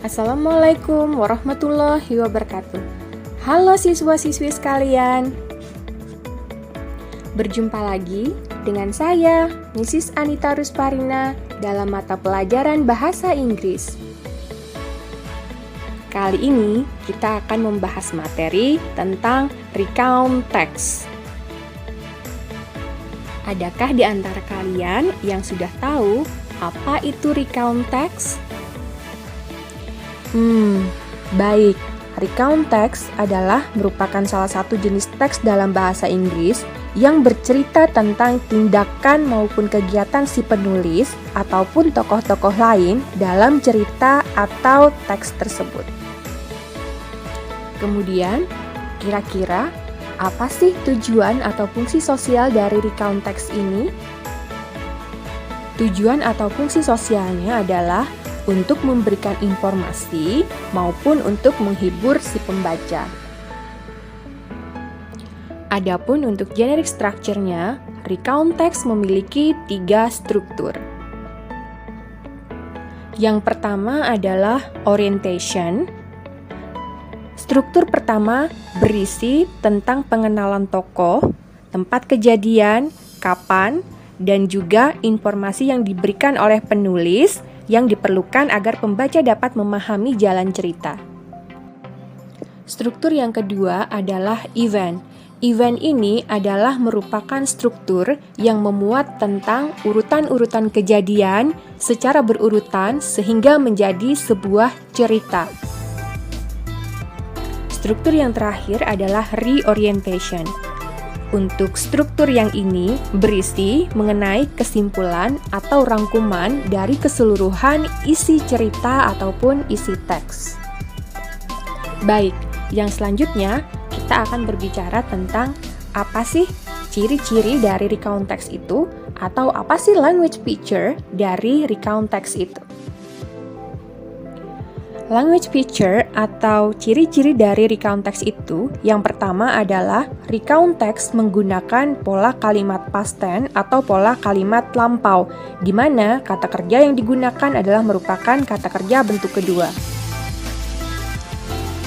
Assalamualaikum warahmatullahi wabarakatuh. Halo siswa-siswi sekalian. Berjumpa lagi dengan saya, Mrs. Anita Rusparina, dalam mata pelajaran Bahasa Inggris. Kali ini kita akan membahas materi tentang recount text. Adakah di antara kalian yang sudah tahu apa itu recount text? Baik. Recount text adalah merupakan salah satu jenis teks dalam bahasa Inggris yang bercerita tentang tindakan maupun kegiatan si penulis ataupun tokoh-tokoh lain dalam cerita atau teks tersebut. Kemudian, kira-kira apa sih tujuan atau fungsi sosial dari recount text ini? Tujuan atau fungsi sosialnya adalah untuk memberikan informasi maupun untuk menghibur si pembaca. Adapun untuk generic structure-nya, recount text memiliki 3 struktur. Yang pertama adalah orientation. Struktur pertama berisi tentang pengenalan tokoh, tempat kejadian, kapan, dan juga informasi yang diberikan oleh penulis yang diperlukan agar pembaca dapat memahami jalan cerita. Struktur yang kedua adalah event. Event ini adalah merupakan struktur yang memuat tentang urutan-urutan kejadian secara berurutan sehingga menjadi sebuah cerita. Struktur yang terakhir adalah reorientation. Untuk struktur yang ini berisi mengenai kesimpulan atau rangkuman dari keseluruhan isi cerita ataupun isi teks. Baik, yang selanjutnya kita akan berbicara tentang apa sih ciri-ciri dari recount text itu atau apa sih language feature dari recount text itu. Language feature atau ciri-ciri dari recount text itu, yang pertama adalah recount text menggunakan pola kalimat past tense atau pola kalimat lampau, di mana kata kerja yang digunakan adalah merupakan kata kerja bentuk kedua.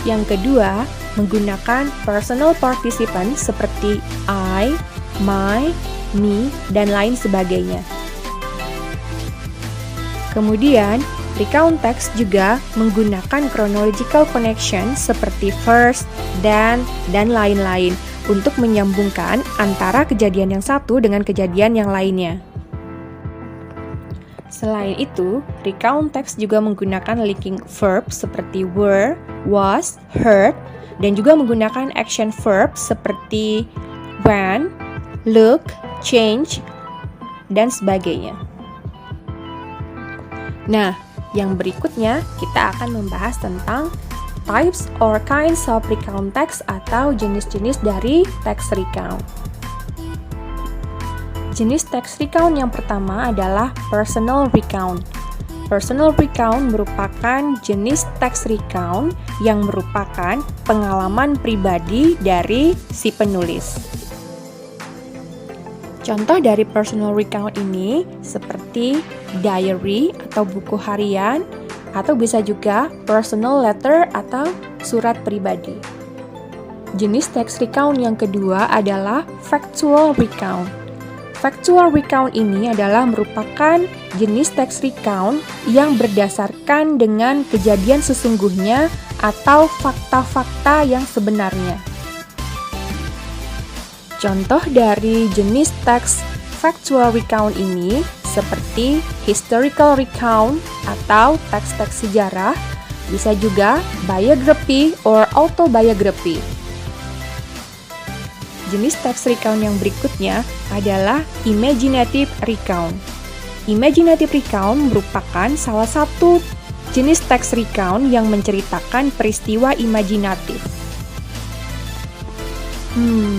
Yang kedua, menggunakan personal participant seperti I, my, me, dan lain sebagainya. Kemudian, recount text juga menggunakan chronological connection seperti first, then, dan lain-lain untuk menyambungkan antara kejadian yang satu dengan kejadian yang lainnya. Selain itu, recount text juga menggunakan linking verb seperti were, was, heard, dan juga menggunakan action verb seperti went, look, change, dan sebagainya. Nah, yang berikutnya, kita akan membahas tentang types or kinds of recount text atau jenis-jenis dari text recount. Jenis text recount yang pertama adalah personal recount. Personal recount merupakan jenis text recount yang merupakan pengalaman pribadi dari si penulis. Contoh dari personal recount ini seperti diary atau buku harian, atau bisa juga personal letter atau surat pribadi. Jenis text recount yang kedua adalah factual recount. Factual recount ini adalah merupakan jenis text recount yang berdasarkan dengan kejadian sesungguhnya atau fakta-fakta yang sebenarnya. Contoh dari jenis teks factual recount ini seperti historical recount atau teks-teks sejarah, bisa juga biography or autobiography. Jenis teks recount yang berikutnya adalah imaginative recount. Imaginative recount merupakan salah satu jenis teks recount yang menceritakan peristiwa imajinatif.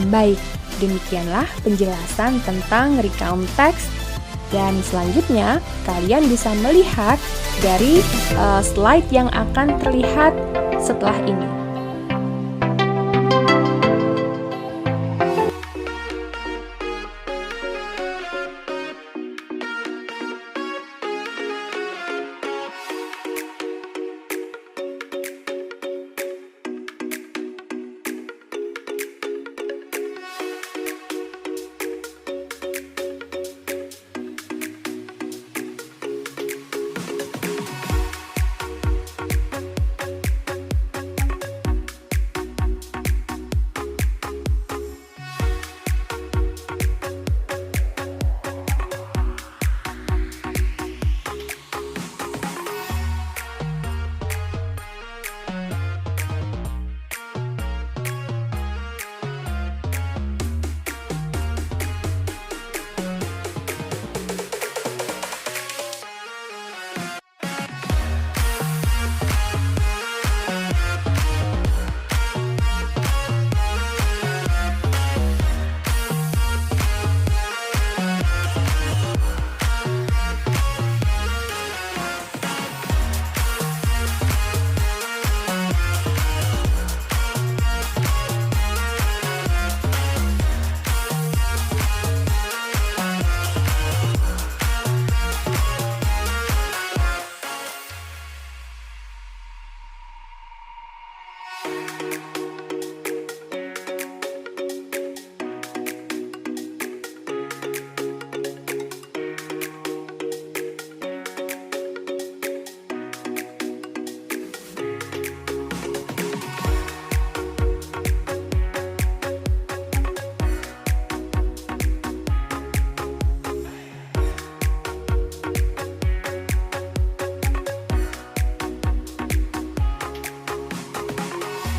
Baik. Demikianlah penjelasan tentang recount text, dan selanjutnya kalian bisa melihat dari slide yang akan terlihat setelah ini.